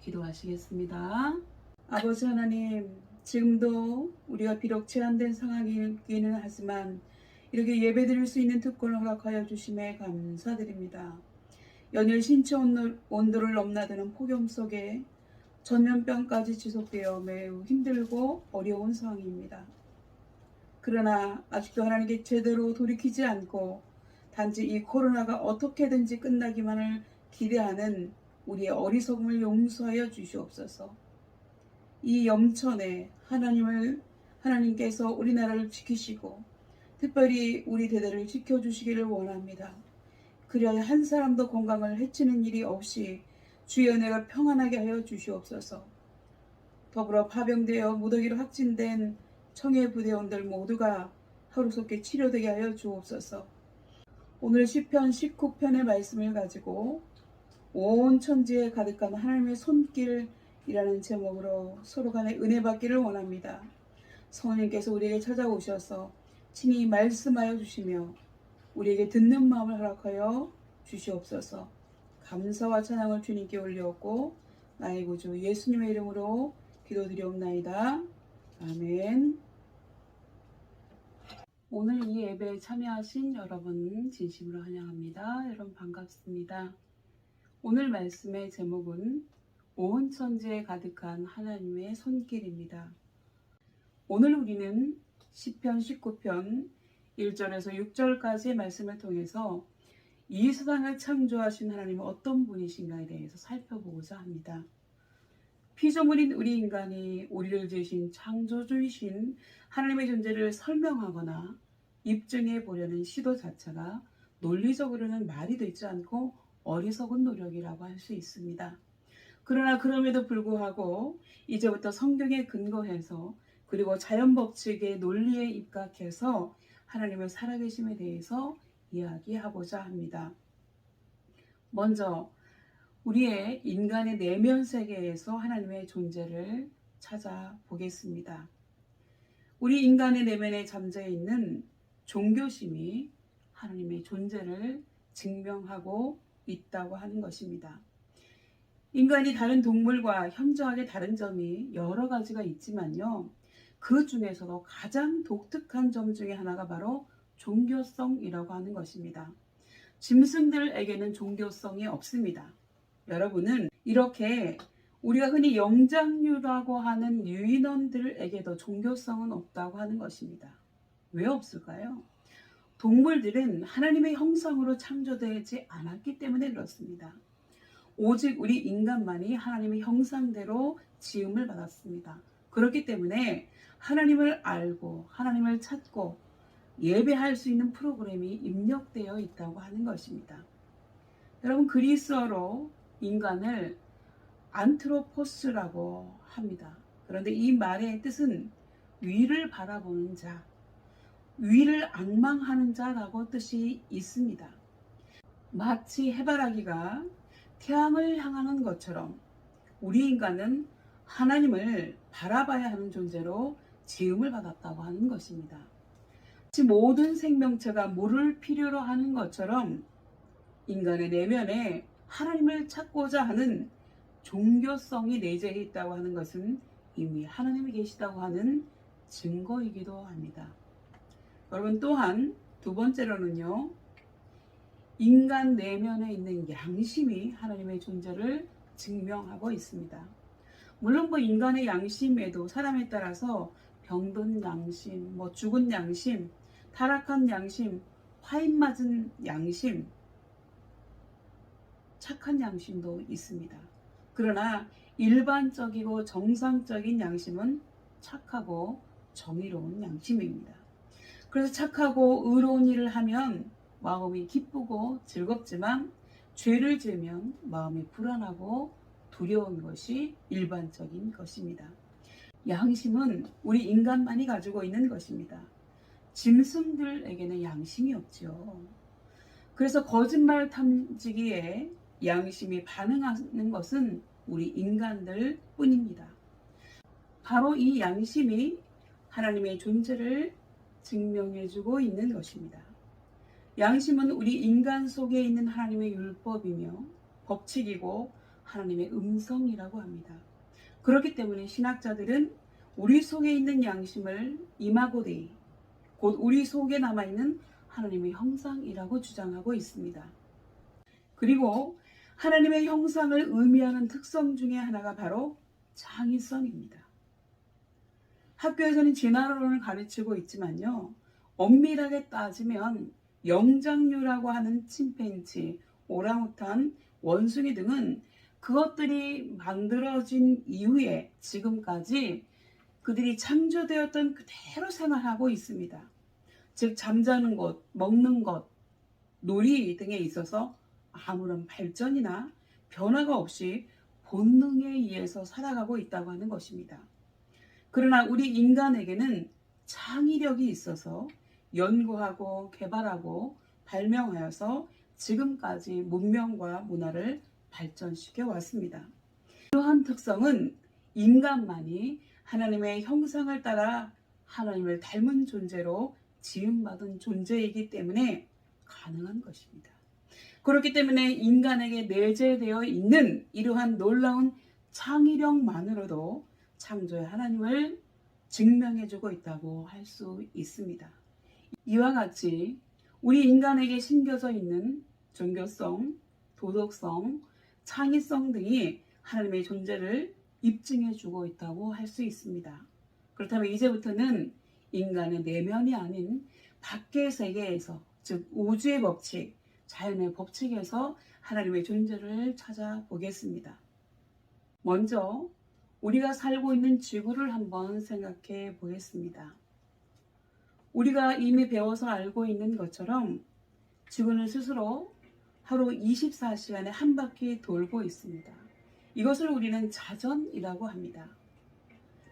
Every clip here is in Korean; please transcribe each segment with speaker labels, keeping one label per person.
Speaker 1: 기도하시겠습니다. 아버지 하나님, 지금도 우리가 비록 제한된 상황이기는 하지만 이렇게 예배드릴 수 있는 특권을 허락하여 주심에 감사드립니다. 연일 신체 온도를 넘나드는 폭염 속에 전염병까지 지속되어 매우 힘들고 어려운 상황입니다. 그러나 아직도 하나님께 제대로 돌이키지 않고 단지 이 코로나가 어떻게든지 끝나기만을 기대하는 우리의 어리석음을 용서하여 주시옵소서. 이 염천에 하나님께서 우리나라를 지키시고 특별히 우리 대대를 지켜주시기를 원합니다. 그리하여 한 사람도 건강을 해치는 일이 없이 주의 은혜가 평안하게 하여 주시옵소서. 더불어 파병되어 무더기로 확진된 청해 부대원들 모두가 하루속히 치료되게 하여 주옵소서. 오늘 시편 19편의 말씀을 가지고 온 천지에 가득한 하나님의 손길이라는 제목으로 서로 간에 은혜 받기를 원합니다. 성령님께서 우리에게 찾아오셔서 친히 말씀하여 주시며 우리에게 듣는 마음을 허락하여 주시옵소서. 감사와 찬양을 주님께 올려옵고 나의 구주 예수님의 이름으로 기도드리옵나이다. 아멘. 오늘 이 예배에 참여하신 여러분 진심으로 환영합니다. 여러분 반갑습니다. 오늘 말씀의 제목은 온 천지에 가득한 하나님의 손길입니다. 오늘 우리는 시편 19편 1절에서 6절까지의 말씀을 통해서 이 세상을 창조하신 하나님은 어떤 분이신가에 대해서 살펴보고자 합니다. 피조물인 우리 인간이 우리를 지으신 창조주이신 하나님의 존재를 설명하거나 입증해 보려는 시도 자체가 논리적으로는 말이 되지 않고 어리석은 노력이라고 할 수 있습니다. 그러나 그럼에도 불구하고 이제부터 성경에 근거해서 그리고 자연 법칙의 논리에 입각해서 하나님의 살아계심에 대해서 이야기하고자 합니다. 먼저 우리의 인간의 내면 세계에서 하나님의 존재를 찾아보겠습니다. 우리 인간의 내면에 잠재 있는 종교심이 하나님의 존재를 증명하고 있다고 하는 것입니다. 인간이 다른 동물과 현저하게 다른 점이 여러 가지가 있지만요. 그 중에서도 가장 독특한 점 중에 하나가 바로 종교성이라고 하는 것입니다. 짐승들에게는 종교성이 없습니다. 여러분은 이렇게 우리가 흔히 영장류라고 하는 유인원들에게도 종교성은 없다고 하는 것입니다. 왜 없을까요? 동물들은 하나님의 형상으로 창조되지 않았기 때문에 그렇습니다. 오직 우리 인간만이 하나님의 형상대로 지음을 받았습니다. 그렇기 때문에 하나님을 알고 하나님을 찾고 예배할 수 있는 프로그램이 입력되어 있다고 하는 것입니다. 여러분, 그리스어로 인간을 안트로포스라고 합니다. 그런데 이 말의 뜻은 위를 바라보는 자, 위를 앙망하는 자라고 뜻이 있습니다. 마치 해바라기가 태양을 향하는 것처럼 우리 인간은 하나님을 바라봐야 하는 존재로 지음을 받았다고 하는 것입니다. 모든 생명체가 물을 필요로 하는 것처럼 인간의 내면에 하나님을 찾고자 하는 종교성이 내재해 있다고 하는 것은 이미 하나님이 계시다고 하는 증거이기도 합니다. 여러분, 또한 두 번째로는요, 인간 내면에 있는 양심이 하나님의 존재를 증명하고 있습니다. 물론 인간의 양심에도 사람에 따라서 병든 양심, 죽은 양심, 타락한 양심, 화인 맞은 양심, 착한 양심도 있습니다. 그러나 일반적이고 정상적인 양심은 착하고 정의로운 양심입니다. 그래서 착하고 의로운 일을 하면 마음이 기쁘고 즐겁지만 죄를 지으면 마음이 불안하고 두려운 것이 일반적인 것입니다. 양심은 우리 인간만이 가지고 있는 것입니다. 짐승들에게는 양심이 없죠. 그래서 거짓말 탐지기에 양심이 반응하는 것은 우리 인간들 뿐입니다. 바로 이 양심이 하나님의 존재를 증명해주고 있는 것입니다. 양심은 우리 인간 속에 있는 하나님의 율법이며 법칙이고 하나님의 음성이라고 합니다. 그렇기 때문에 신학자들은 우리 속에 있는 양심을 이마고데이, 곧 우리 속에 남아있는 하나님의 형상이라고 주장하고 있습니다. 그리고 하나님의 형상을 의미하는 특성 중에 하나가 바로 창의성입니다. 학교에서는 진화론을 가르치고 있지만요, 엄밀하게 따지면 영장류라고 하는 침팬지, 오랑우탄, 원숭이 등은 그것들이 만들어진 이후에 지금까지 그들이 창조되었던 그대로 생활하고 있습니다. 즉 잠자는 것, 먹는 것, 놀이 등에 있어서 아무런 발전이나 변화가 없이 본능에 의해서 살아가고 있다고 하는 것입니다. 그러나 우리 인간에게는 창의력이 있어서 연구하고 개발하고 발명하여서 지금까지 문명과 문화를 발전시켜 왔습니다. 이러한 특성은 인간만이 하나님의 형상을 따라 하나님을 닮은 존재로 지음받은 존재이기 때문에 가능한 것입니다. 그렇기 때문에 인간에게 내재되어 있는 이러한 놀라운 창의력만으로도 창조의 하나님을 증명해주고 있다고 할 수 있습니다. 이와 같이 우리 인간에게 심겨져 있는 종교성, 도덕성, 창의성 등이 하나님의 존재를 입증해주고 있다고 할 수 있습니다. 그렇다면 이제부터는 인간의 내면이 아닌 밖의 세계에서, 즉 우주의 법칙, 자연의 법칙에서 하나님의 존재를 찾아보겠습니다. 먼저 우리가 살고 있는 지구를 한번 생각해 보겠습니다. 우리가 이미 배워서 알고 있는 것처럼 지구는 스스로 하루 24시간에 한 바퀴 돌고 있습니다. 이것을 우리는 자전이라고 합니다.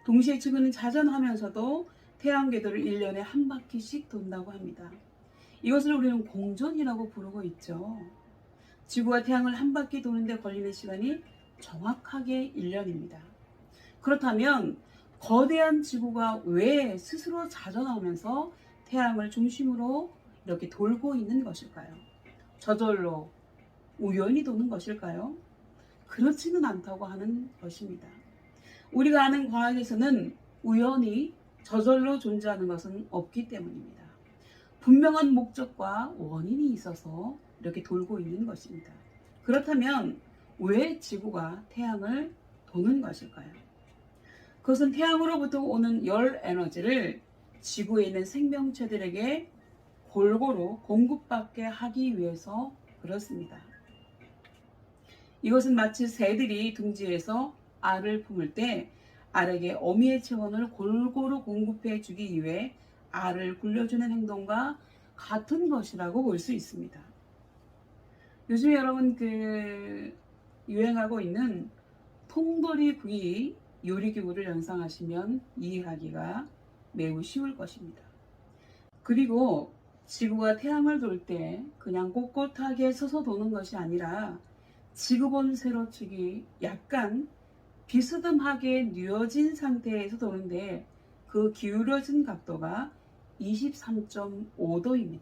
Speaker 1: 동시에 지구는 자전하면서도 태양 궤도를 1년에 한 바퀴씩 돈다고 합니다. 이것을 우리는 공전이라고 부르고 있죠. 지구와 태양을 한 바퀴 도는데 걸리는 시간이 정확하게 1년입니다. 그렇다면 거대한 지구가 왜 스스로 자전하면서 태양을 중심으로 이렇게 돌고 있는 것일까요? 저절로 우연히 도는 것일까요? 그렇지는 않다고 하는 것입니다. 우리가 아는 과학에서는 우연히 저절로 존재하는 것은 없기 때문입니다. 분명한 목적과 원인이 있어서 이렇게 돌고 있는 것입니다. 그렇다면 왜 지구가 태양을 도는 것일까요? 그것은 태양으로부터 오는 열 에너지를 지구에 있는 생명체들에게 골고루 공급받게 하기 위해서 그렇습니다. 이것은 마치 새들이 둥지에서 알을 품을 때 알에게 어미의 체온을 골고루 공급해 주기 위해 알을 굴려주는 행동과 같은 것이라고 볼 수 있습니다. 요즘에 여러분 유행하고 있는 통돌이 구이 요리기구를 연상하시면 이해하기가 매우 쉬울 것입니다. 그리고 지구가 태양을 돌 때 그냥 꼿꼿하게 서서 도는 것이 아니라 지구본 세로축이 약간 비스듬하게 뉘어진 상태에서 도는데 그 기울어진 각도가 23.5도입니다.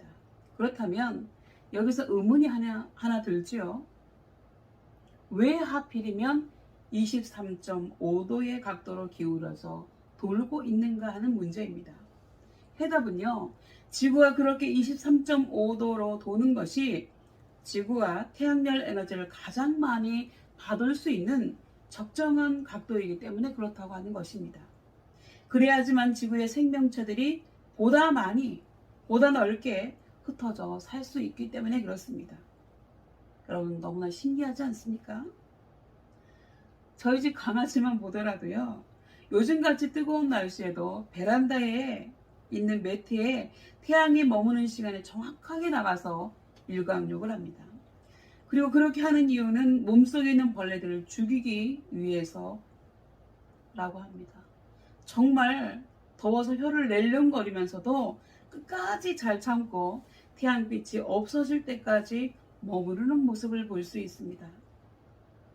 Speaker 1: 그렇다면 여기서 의문이 하나 들지요. 왜 하필이면 23.5도의 각도로 기울어서 돌고 있는가 하는 문제입니다. 해답은요, 지구가 그렇게 23.5도로 도는 것이 지구가 태양열 에너지를 가장 많이 받을 수 있는 적정한 각도이기 때문에 그렇다고 하는 것입니다. 그래야지만 지구의 생명체들이 보다 많이, 보다 넓게 흩어져 살 수 있기 때문에 그렇습니다. 여러분 너무나 신기하지 않습니까? 저희 집 강아지만 보더라도요, 요즘같이 뜨거운 날씨에도 베란다에 있는 매트에 태양이 머무는 시간에 정확하게 나가서 일광욕을 합니다. 그리고 그렇게 하는 이유는 몸속에 있는 벌레들을 죽이기 위해서라고 합니다. 정말 더워서 혀를 낼름거리면서도 끝까지 잘 참고 태양빛이 없어질 때까지 머무르는 모습을 볼 수 있습니다.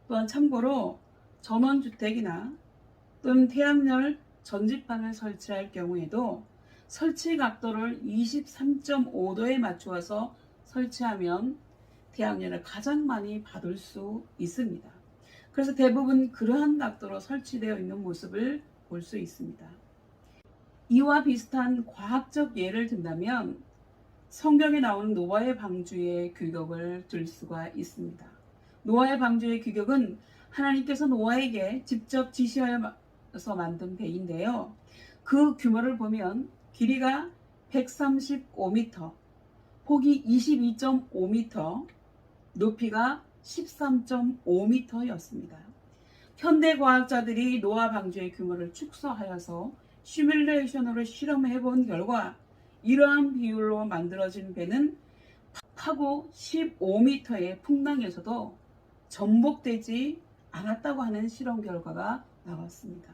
Speaker 1: 또한 참고로 전원주택이나 또는 태양열 전지판을 설치할 경우에도 설치 각도를 23.5도에 맞추어서 설치하면 태양열을 가장 많이 받을 수 있습니다. 그래서 대부분 그러한 각도로 설치되어 있는 모습을 볼 수 있습니다. 이와 비슷한 과학적 예를 든다면 성경에 나오는 노아의 방주의 규격을 들 수가 있습니다. 노아의 방주의 규격은 하나님께서 노아에게 직접 지시하여서 만든 배인데요. 그 규모를 보면 길이가 135m, 폭이 22.5m, 높이가 13.5m였습니다. 현대 과학자들이 노아 방주의 규모를 축소하여서 시뮬레이션으로 실험해 본 결과 이러한 비율로 만들어진 배는 파고 15m의 풍랑에서도 전복되지 않았다고 하는 실험 결과가 나왔습니다.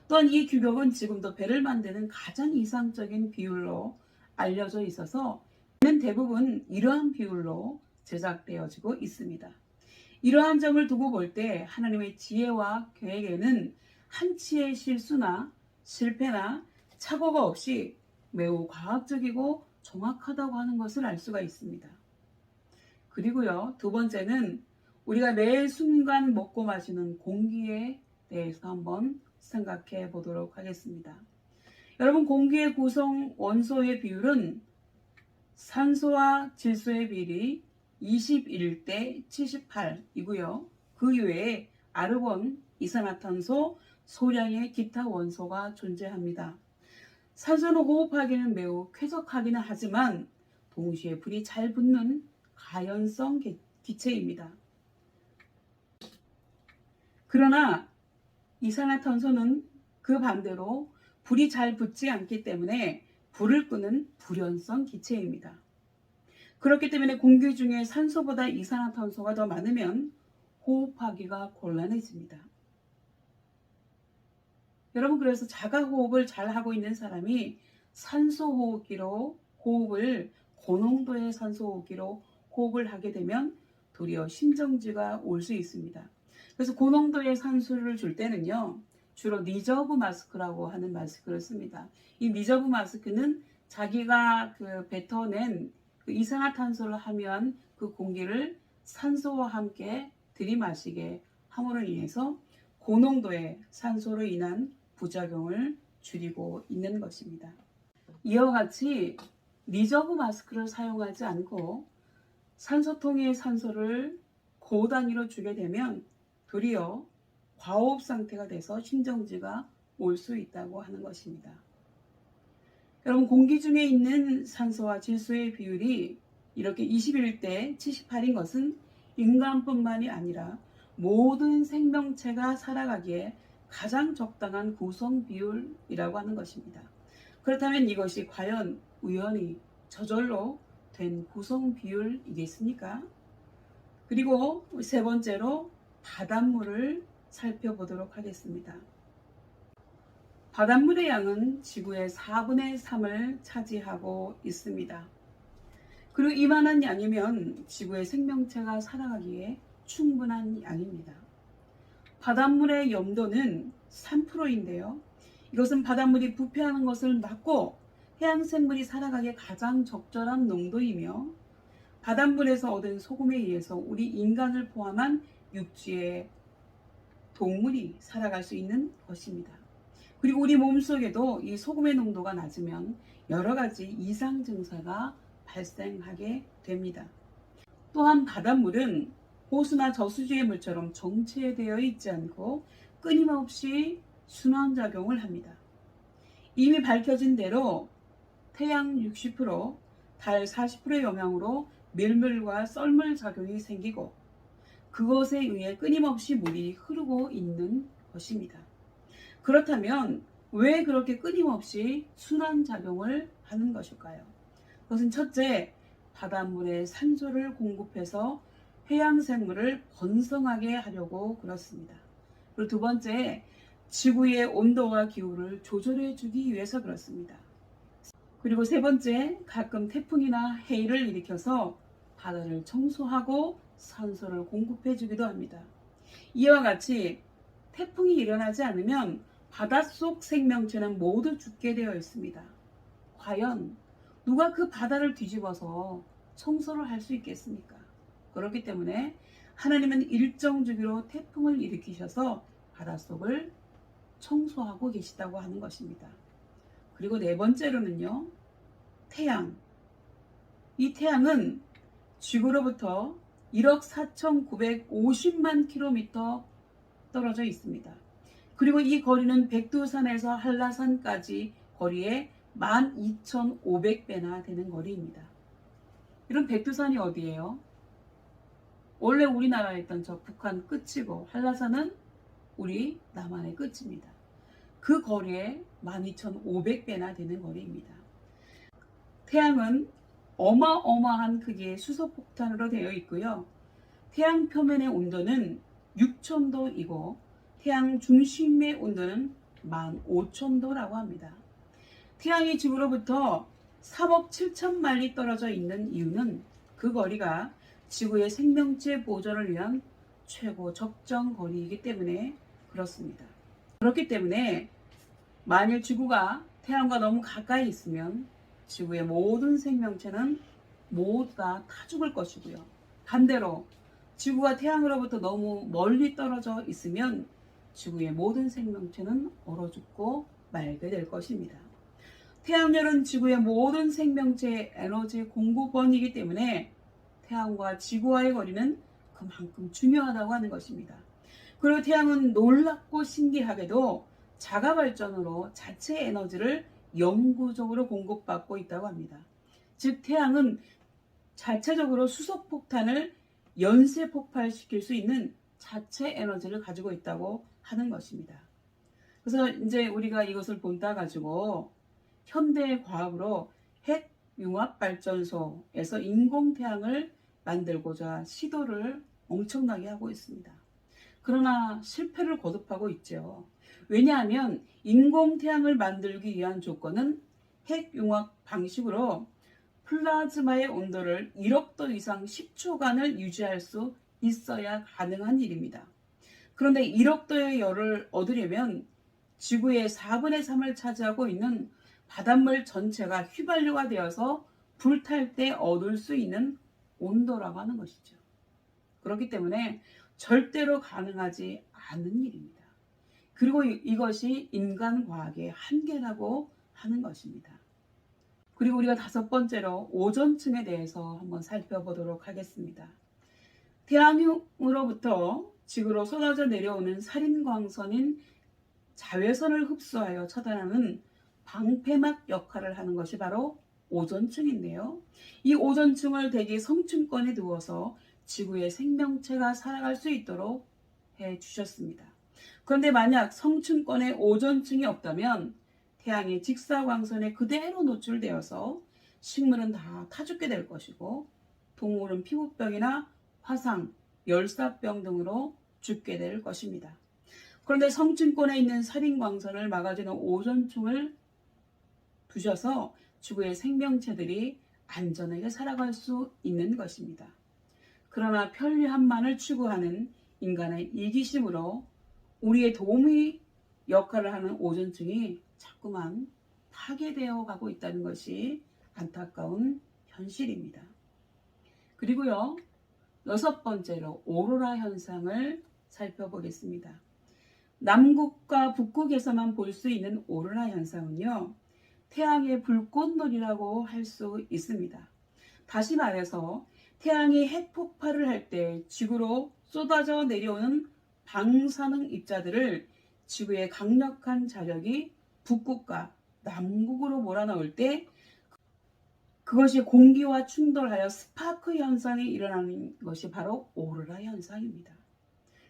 Speaker 1: 또한 이 규격은 지금도 배를 만드는 가장 이상적인 비율로 알려져 있어서 대부분 이러한 비율로 제작되어지고 있습니다. 이러한 점을 두고 볼 때 하나님의 지혜와 계획에는 한치의 실수나 실패나 착오가 없이 매우 과학적이고 정확하다고 하는 것을 알 수가 있습니다. 그리고요, 두 번째는 우리가 매 순간 먹고 마시는 공기에 대해서 한번 생각해 보도록 하겠습니다. 여러분, 공기의 구성 원소의 비율은 산소와 질소의 비율이 21대 78이고요. 그 이외에 아르곤, 이산화탄소, 소량의 기타 원소가 존재합니다. 산소는 호흡하기는 매우 쾌적하기는 하지만 동시에 불이 잘 붙는 가연성 기체입니다. 그러나 이산화탄소는 그 반대로 불이 잘 붙지 않기 때문에 불을 끄는 불연성 기체입니다. 그렇기 때문에 공기 중에 산소보다 이산화탄소가 더 많으면 호흡하기가 곤란해집니다. 여러분, 그래서 자가호흡을 잘 하고 있는 사람이 산소호흡기로 호흡을 고농도의 산소호흡기로 호흡을 하게 되면 도리어 심정지가 올 수 있습니다. 그래서 고농도의 산소를 줄 때는요, 주로 리저브 마스크라고 하는 마스크를 씁니다. 이 리저브 마스크는 자기가 뱉어낸 이산화탄소를 하면 그 공기를 산소와 함께 들이마시게 함으로 인해서 고농도의 산소로 인한 부작용을 줄이고 있는 것입니다. 이와 같이 리저브 마스크를 사용하지 않고 산소통의 산소를 고단위로 주게 되면 도리어 과호흡 상태가 돼서 심정지가 올 수 있다고 하는 것입니다. 여러분, 공기 중에 있는 산소와 질소의 비율이 이렇게 21대 78인 것은 인간뿐만이 아니라 모든 생명체가 살아가기에 가장 적당한 구성 비율이라고 하는 것입니다. 그렇다면 이것이 과연 우연히 저절로 된 구성 비율이겠습니까? 그리고 세 번째로 바닷물을 살펴보도록 하겠습니다. 바닷물의 양은 지구의 4분의 3을 차지하고 있습니다. 그리고 이만한 양이면 지구의 생명체가 살아가기에 충분한 양입니다. 바닷물의 염도는 3%인데요. 이것은 바닷물이 부패하는 것을 막고 해양생물이 살아가기에 가장 적절한 농도이며 바닷물에서 얻은 소금에 의해서 우리 인간을 포함한 육지의 동물이 살아갈 수 있는 것입니다. 그리고 우리 몸속에도 이 소금의 농도가 낮으면 여러 가지 이상 증세가 발생하게 됩니다. 또한 바닷물은 호수나 저수지의 물처럼 정체되어 있지 않고 끊임없이 순환작용을 합니다. 이미 밝혀진 대로 태양 60%, 달 40%의 영향으로 밀물과 썰물 작용이 생기고 그것에 의해 끊임없이 물이 흐르고 있는 것입니다. 그렇다면 왜 그렇게 끊임없이 순환작용을 하는 것일까요? 그것은 첫째, 바닷물에 산소를 공급해서 해양생물을 번성하게 하려고 그렇습니다. 그리고 두 번째, 지구의 온도와 기후를 조절해 주기 위해서 그렇습니다. 그리고 세 번째, 가끔 태풍이나 해일을 일으켜서 바다를 청소하고 산소를 공급해 주기도 합니다. 이와 같이 태풍이 일어나지 않으면 바닷속 생명체는 모두 죽게 되어 있습니다. 과연 누가 그 바다를 뒤집어서 청소를 할 수 있겠습니까? 그렇기 때문에 하나님은 일정 주기로 태풍을 일으키셔서 바닷속을 청소하고 계시다고 하는 것입니다. 그리고 네 번째로는요, 태양. 이 태양은 지구로부터 1억 4,950만 킬로미터 떨어져 있습니다. 그리고 이 거리는 백두산에서 한라산까지 거리의 12,500배나 되는 거리입니다. 이런 백두산이 어디예요? 원래 우리나라에 있던 저 북한 끝이고 한라산은 우리 남한의 끝입니다. 그 거리에 12,500배나 되는 거리입니다. 태양은 어마어마한 크기의 수소폭탄으로 되어 있고요. 태양 표면의 온도는 6,000도이고 태양 중심의 온도는 15,000도라고 합니다. 태양이 지구로부터 3억 7천마일리 떨어져 있는 이유는 그 거리가 지구의 생명체 보존을 위한 최고 적정 거리이기 때문에 그렇습니다. 그렇기 때문에 만일 지구가 태양과 너무 가까이 있으면 지구의 모든 생명체는 모두 다 죽을 것이고요. 반대로 지구가 태양으로부터 너무 멀리 떨어져 있으면 지구의 모든 생명체는 얼어 죽고 말게 될 것입니다. 태양열은 지구의 모든 생명체의 에너지 공급원이기 때문에 태양과 지구와의 거리는 그만큼 중요하다고 하는 것입니다. 그리고 태양은 놀랍고 신기하게도 자가 발전으로 자체 에너지를 영구적으로 공급받고 있다고 합니다. 즉 태양은 자체적으로 수소폭탄을 연쇄 폭발시킬 수 있는 자체 에너지를 가지고 있다고 하는 것입니다. 그래서 이제 우리가 이것을 본따 가지고 현대 과학으로 핵융합발전소에서 인공태양을 만들고자 시도를 엄청나게 하고 있습니다. 그러나 실패를 거듭하고 있죠. 왜냐하면 인공태양을 만들기 위한 조건은 핵융합 방식으로 플라즈마의 온도를 1억 도 이상 10초간을 유지할 수 있어야 가능한 일입니다. 그런데 1억 도의 열을 얻으려면 지구의 4분의 3을 차지하고 있는 바닷물 전체가 휘발유가 되어서 불탈 때 얻을 수 있는 온도라고 하는 것이죠. 그렇기 때문에 절대로 가능하지 않은 일입니다. 그리고 이것이 인간 과학의 한계라고 하는 것입니다. 그리고 우리가 다섯 번째로 오존층에 대해서 한번 살펴보도록 하겠습니다. 태양으로부터 지구로 쏟아져 내려오는 살인광선인 자외선을 흡수하여 차단하는 방패막 역할을 하는 것이 바로 오존층인데요. 이 오존층을 대기 성층권에 두어서 지구의 생명체가 살아갈 수 있도록 해주셨습니다. 그런데 만약 성층권에 오존층이 없다면 태양의 직사광선에 그대로 노출되어서 식물은 다 타죽게 될 것이고 동물은 피부병이나 화상, 열사병 등으로 죽게 될 것입니다. 그런데 성층권에 있는 살인광선을 막아주는 오존층을 두셔서 지구의 생명체들이 안전하게 살아갈 수 있는 것입니다. 그러나 편리함만을 추구하는 인간의 이기심으로 우리의 도움의 역할을 하는 오존층이 자꾸만 파괴되어 가고 있다는 것이 안타까운 현실입니다. 그리고요, 여섯 번째로 오로라 현상을 살펴보겠습니다. 남극과 북극에서만 볼 수 있는 오로라 현상은요, 태양의 불꽃놀이라고 할 수 있습니다. 다시 말해서 태양이 핵폭발을 할 때 지구로 쏟아져 내려오는 방사능 입자들을 지구의 강력한 자력이 북극과 남극으로 몰아넣을 때 그것이 공기와 충돌하여 스파크 현상이 일어나는 것이 바로 오로라 현상입니다.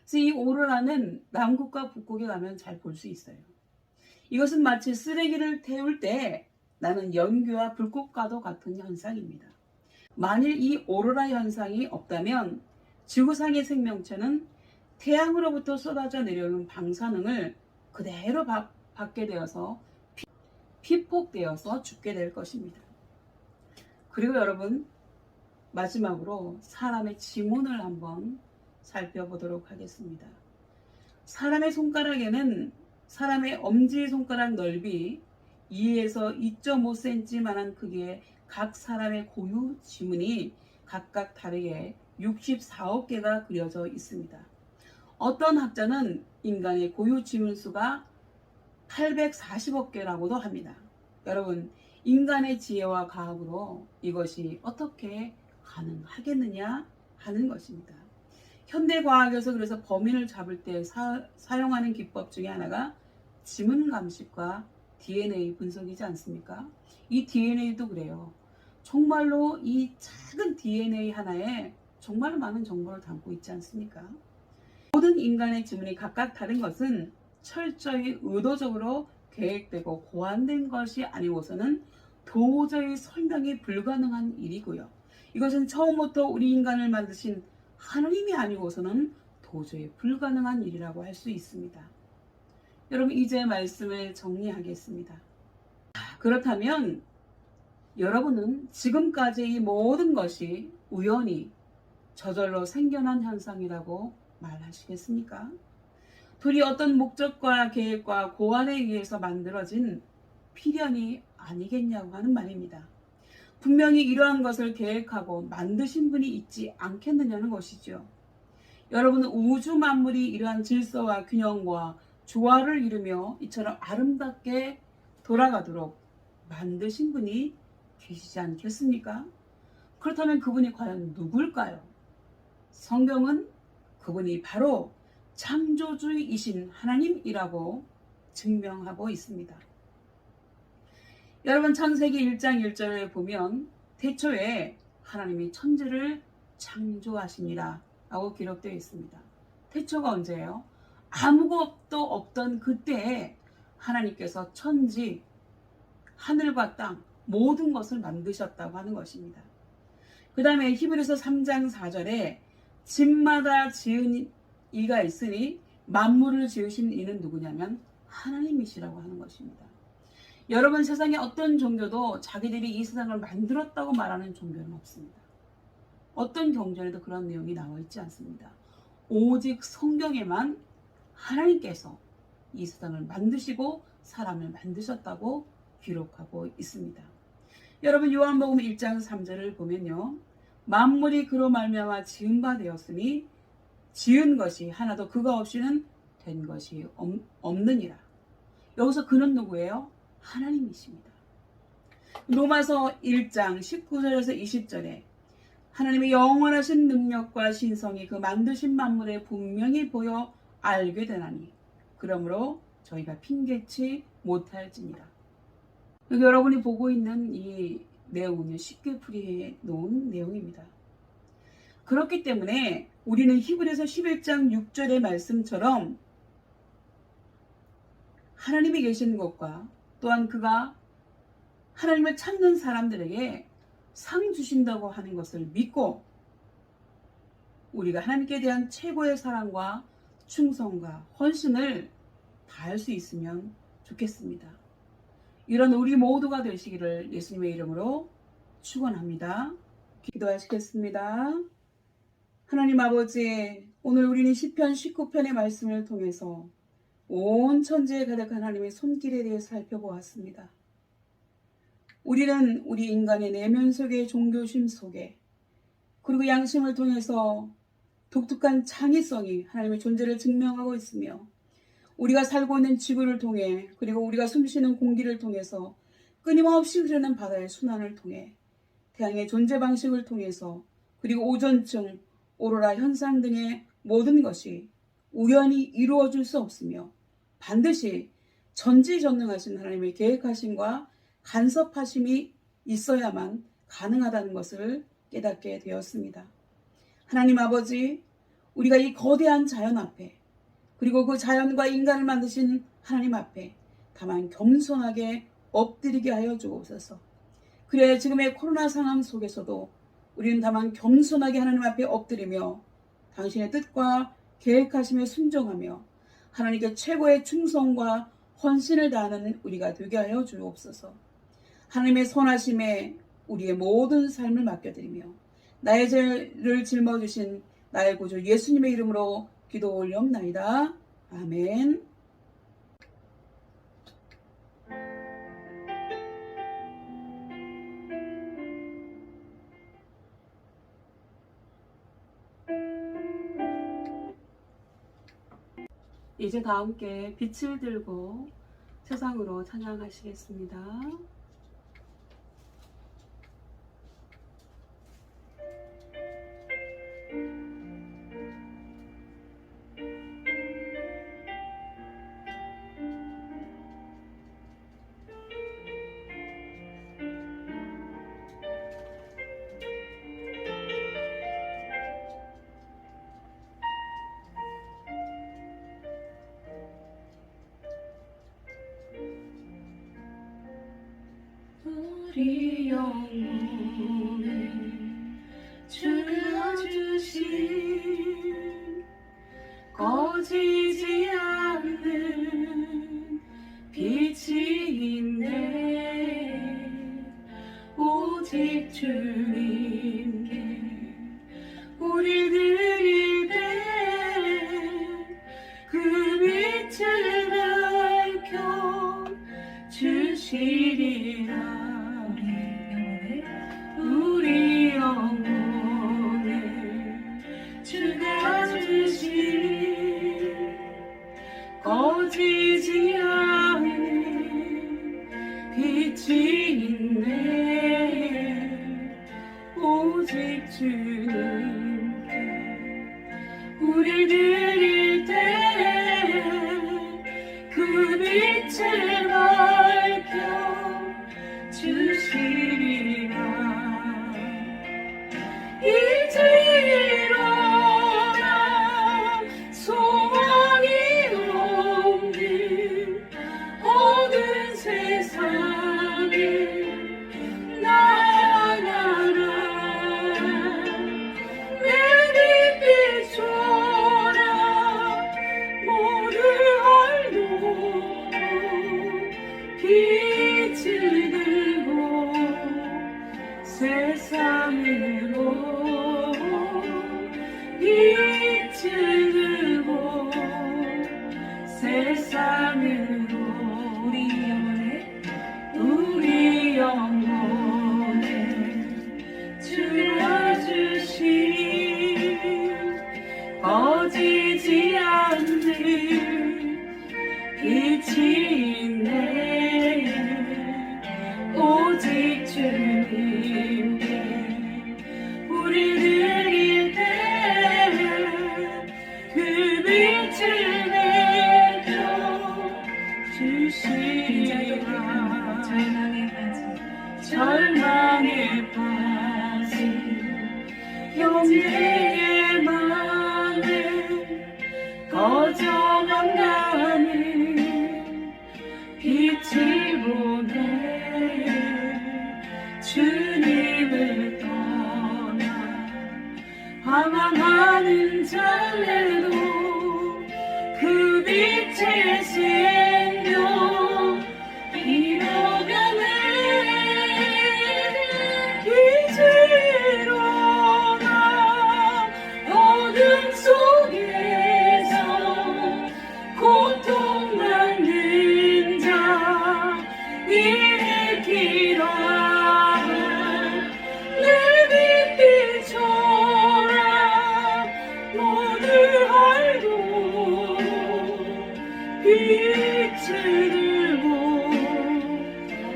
Speaker 1: 그래서 이 오로라는 남극과 북극에 가면 잘 볼 수 있어요. 이것은 마치 쓰레기를 태울 때 나는 연기와 불꽃과도 같은 현상입니다. 만일 이 오로라 현상이 없다면 지구상의 생명체는 태양으로부터 쏟아져 내려오는 방사능을 그대로 받게 되어서 피폭되어서 죽게 될 것입니다. 그리고 여러분, 마지막으로 사람의 지문을 한번 살펴보도록 하겠습니다. 사람의 손가락에는 사람의 엄지손가락 넓이 2에서 2.5cm만한 크기의 각 사람의 고유 지문이 각각 다르게 64억 개가 그려져 있습니다. 어떤 학자는 인간의 고유 지문수가 840억 개라고도 합니다. 여러분, 인간의 지혜와 과학으로 이것이 어떻게 가능하겠느냐 하는 것입니다. 현대과학에서 그래서 범인을 잡을 때 사용하는 기법 중에 하나가 지문 감식과 DNA 분석이지 않습니까? 이 DNA도 그래요. 정말로 이 작은 DNA 하나에 정말 많은 정보를 담고 있지 않습니까? 모든 인간의 지문이 각각 다른 것은 철저히 의도적으로 계획되고 고안된 것이 아니고서는 도저히 설명이 불가능한 일이고요. 이것은 처음부터 우리 인간을 만드신 하나님이 아니고서는 도저히 불가능한 일이라고 할 수 있습니다. 여러분, 이제 말씀을 정리하겠습니다. 그렇다면 여러분은 지금까지 이 모든 것이 우연히 저절로 생겨난 현상이라고 말하시겠습니까? 둘이 어떤 목적과 계획과 고안에 의해서 만들어진 필연이 아니겠냐고 하는 말입니다. 분명히 이러한 것을 계획하고 만드신 분이 있지 않겠느냐는 것이죠. 여러분은 우주 만물이 이러한 질서와 균형과 조화를 이루며 이처럼 아름답게 돌아가도록 만드신 분이 계시지 않겠습니까? 그렇다면 그분이 과연 누굴까요? 성경은 그분이 바로 창조주이신 하나님이라고 증명하고 있습니다. 여러분, 창세기 1장 1절에 보면 태초에 하나님이 천지를 창조하시니라 라고 기록되어 있습니다. 태초가 언제예요? 아무것도 없던 그때에 하나님께서 천지, 하늘과 땅 모든 것을 만드셨다고 하는 것입니다. 그 다음에 히브리서 3장 4절에 집마다 지은 이가 있으니 만물을 지으신 이는 누구냐면 하나님이시라고 하는 것입니다. 여러분, 세상에 어떤 종교도 자기들이 이 세상을 만들었다고 말하는 종교는 없습니다. 어떤 경전에도 그런 내용이 나와 있지 않습니다. 오직 성경에만 하나님께서 이 세상을 만드시고 사람을 만드셨다고 기록하고 있습니다. 여러분, 요한복음 1장 3절을 보면요, 만물이 그로 말미암아 지은 바 되었으니 지은 것이 하나도 그가 없이는 된 것이 없느니라. 여기서 그는 누구예요? 하나님이십니다. 로마서 1장 19절에서 20절에 하나님의 영원하신 능력과 신성이 그 만드신 만물에 분명히 보여 알게 되나니 그러므로 저희가 핑계치 못할지니라. 여기 여러분이 보고 있는 이 내용은 쉽게 풀이해 놓은 내용입니다. 그렇기 때문에 우리는 히브리서 11장 6절의 말씀처럼 하나님이 계신 것과 또한 그가 하나님을 찾는 사람들에게 상 주신다고 하는 것을 믿고 우리가 하나님께 대한 최고의 사랑과 충성과 헌신을 다할 수 있으면 좋겠습니다. 이런 우리 모두가 되시기를 예수님의 이름으로 축원합니다. 기도하시겠습니다. 하나님 아버지, 오늘 우리는 시편 19편의 말씀을 통해서 온 천지에 가득한 하나님의 손길에 대해 살펴보았습니다. 우리는 우리 인간의 내면 속의 종교심 속에 그리고 양심을 통해서 독특한 창의성이 하나님의 존재를 증명하고 있으며 우리가 살고 있는 지구를 통해 그리고 우리가 숨쉬는 공기를 통해서 끊임없이 흐르는 바다의 순환을 통해 태양의 존재 방식을 통해서 그리고 오존층, 오로라 현상 등의 모든 것이 우연히 이루어질 수 없으며 반드시 전지전능하신 하나님의 계획하심과 간섭하심이 있어야만 가능하다는 것을 깨닫게 되었습니다. 하나님 아버지, 우리가 이 거대한 자연 앞에 그리고 그 자연과 인간을 만드신 하나님 앞에 다만 겸손하게 엎드리게 하여 주옵소서. 그래야 지금의 코로나 상황 속에서도 우리는 다만 겸손하게 하나님 앞에 엎드리며 당신의 뜻과 계획하심에 순종하며 하나님께 최고의 충성과 헌신을 다하는 우리가 되게 하여 주옵소서. 하나님의 선하심에 우리의 모든 삶을 맡겨드리며 나의 죄를 짊어지신 나의 구주 예수님의 이름으로 기도 올리옵나이다. 아멘. 이제 다 함께 빛을 들고 세상으로 찬양하시겠습니다. 우리 영혼에 주가 주신 꺼지지 않는 빛이 있네. 오직 주님께 우리 드릴 때 그 빛을 밝혀 주시리라. 우리 영혼에 주가 주신 꺼지지 않는 빛이 있네. 오직 주님께 우리 드릴 때 그 빛을 밝혀 주시리라. 이제 일어나 소망이 없는 어두운 세상에 나아가라. 내 빛 비춰라. 모두 헐고 빛을 들고 세상으로 빛을 들고 세상으로 우리 영혼에 주가 주신 꺼지지 않는 빛이 있네. 오직 주님께 우리 드릴 때 그 빛을 내려 주시리라. 절망에 빠진 형제의 마음에 꺼져간다는 빛을 보내 주님을 떠나 방황하는 자에도 그 빛의 생명 잃어가네. 이제 일어나 어둠 속에서 고통 받는 자 일으키라. 내 빛 비춰라. 모두 알고 빛을 들고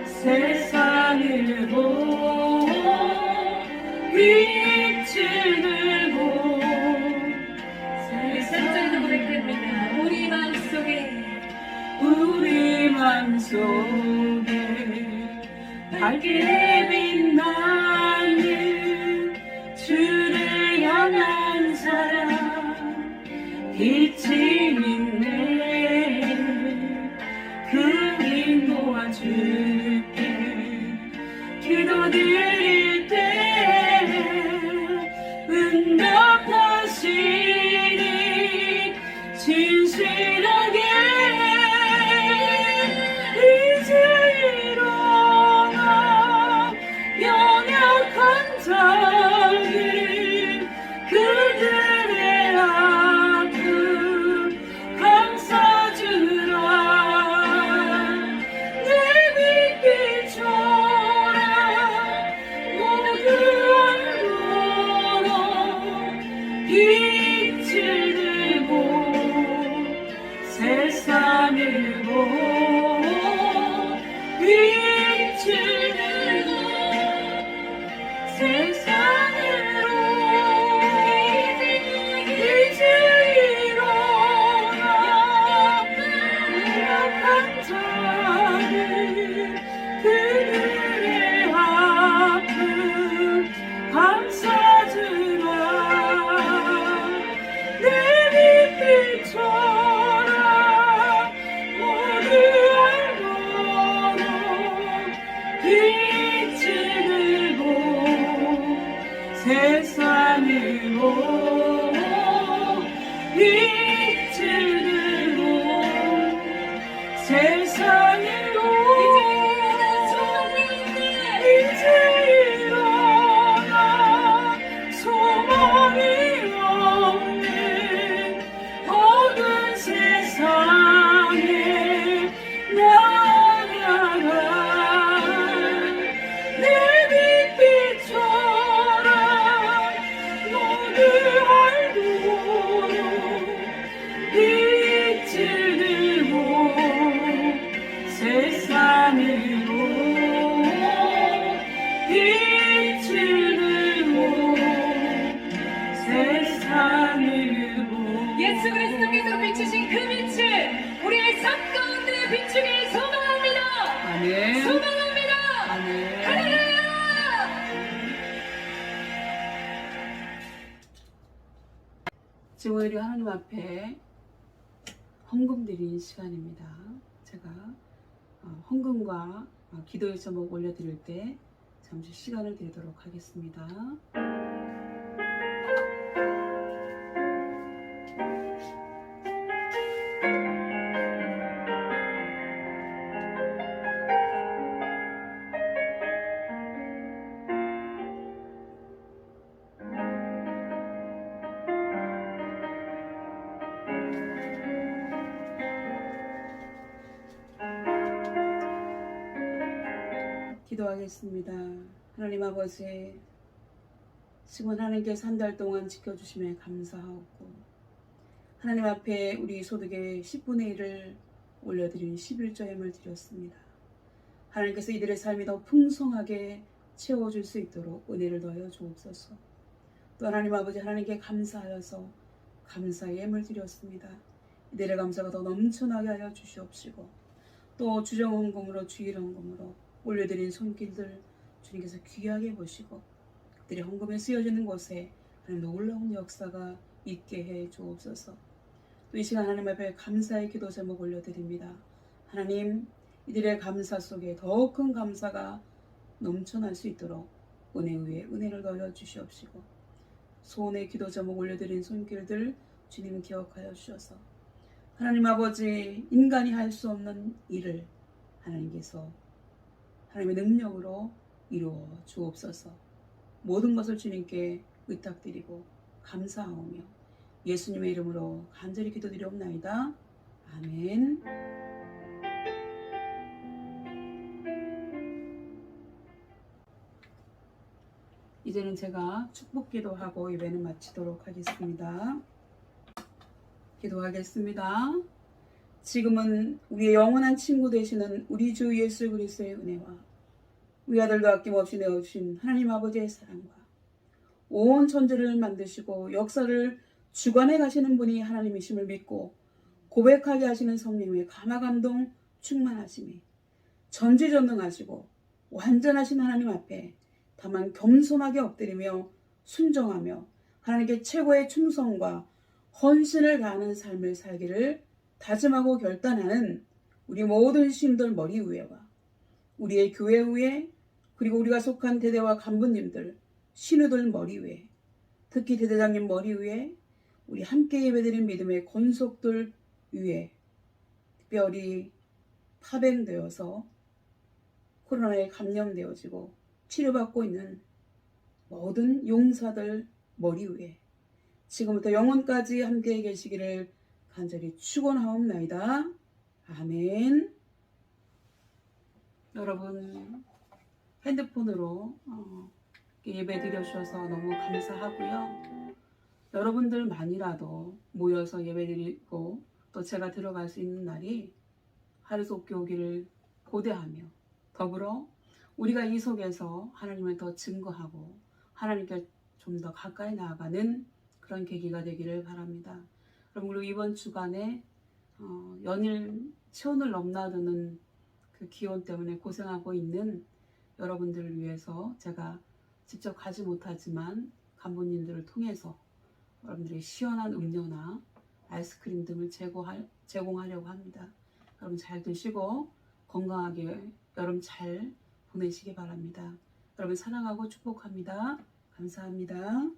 Speaker 1: 세상을 보고 빛을 들고
Speaker 2: 세상을 고백합니다. 우리
Speaker 1: 맘속에 밝게 빛나는 주를 향한 사랑 빛이 있네. 그 빛 모아줄게. 기도드릴 때 응답하시니 진실하게. 이제 일어나 세상으로 빛을 들고 세상으로 이제 일어나 소망이 없는 어두운 세상에 나아가 내 빛빛처럼 모두 알도록 빛을 들고 세상으로 빛을 들고 세상으로
Speaker 2: 예수 그리스도께서 비추신 그 빛을 우리의 삶 가운데 비추길 소망합니다.
Speaker 1: 아멘.
Speaker 2: 소망합니다.
Speaker 1: 아멘.
Speaker 2: 할렐루야.
Speaker 1: 지금 우리 하나님 앞에 헌금 드리는 시간입니다. 제가 헌금과 기도의 제목 올려드릴 때 잠시 시간을 드리도록 하겠습니다. 기도하겠습니다. 하나님 아버지, 지금 하나님께서 한 달 동안 지켜주심에 감사하고 하나님 앞에 우리 소득의 10분의 1을 올려드린 11조임을 드렸습니다. 하나님께서 이들의 삶이 더 풍성하게 채워줄 수 있도록 은혜를 더하여 주옵소서. 또 하나님 아버지, 하나님께 감사하여서 감사의 예물 드렸습니다. 이들의 감사가 더 넘쳐나게 하여 주시옵시고 또 주정헌금으로 주일헌금으로 올려드린 손길들 주님께서 귀하게 보시고 그들의 헌금에 쓰여지는 곳에 하나님 놀라운 역사가 있게 해 주옵소서. 또 이 시간 하나님 앞에 감사의 기도 제목 올려드립니다. 하나님, 이들의 감사 속에 더 큰 감사가 넘쳐날 수 있도록 은혜 위에 은혜를 더하여 주시옵시고 소원의 기도 제목 올려드린 손길들 주님 기억하여 주셔서 하나님 아버지, 인간이 할 수 없는 일을 하나님께서 하나님의 능력으로 이루어 주옵소서. 모든 것을 주님께 의탁드리고 감사하오며 예수님의 이름으로 간절히 기도드리옵나이다. 아멘. 이제는 제가 축복 기도하고 예배는 마치도록 하겠습니다. 기도하겠습니다. 지금은 우리의 영원한 친구 되시는 우리 주 예수 그리스도의 은혜와 우리 아들도 아낌없이 내어주신 하나님 아버지의 사랑과 온 천지를 만드시고 역사를 주관해 가시는 분이 하나님이심을 믿고 고백하게 하시는 성령의 감화감동 충만하심이 전지전능하시고 완전하신 하나님 앞에 다만 겸손하게 엎드리며 순종하며 하나님께 최고의 충성과 헌신을 다하는 삶을 살기를 다짐하고 결단하는 우리 모든 신들 머리 위에와 우리의 교회 위에 그리고 우리가 속한 대대와 간부님들 신우들 머리 위에 특히 대대장님 머리 위에 우리 함께 예배드린 믿음의 권속들 위에 특별히 파병되어서 코로나에 감염되어지고 치료받고 있는 모든 용사들 머리 위에 지금부터 영원까지 함께 계시기를 간절히 축원하옵나이다. 아멘. 여러분 핸드폰으로 예배 드려주셔서 너무 감사하고요. 여러분들만이라도 모여서 예배 드리고 또 제가 들어갈 수 있는 날이 하루속히 오기를 고대하며 더불어 우리가 이 속에서 하나님을 더 증거하고 하나님께 좀 더 가까이 나아가는 그런 계기가 되기를 바랍니다. 그럼 우리 이번 주간에 연일 체온을 넘나드는 그 기온 때문에 고생하고 있는 여러분들을 위해서 제가 직접 가지 못하지만 간부님들을 통해서 여러분들의 시원한 음료나 아이스크림 등을 제공하려고 합니다. 여러분 잘 드시고 건강하게 여름 잘 보내시기 바랍니다. 여러분 사랑하고 축복합니다. 감사합니다.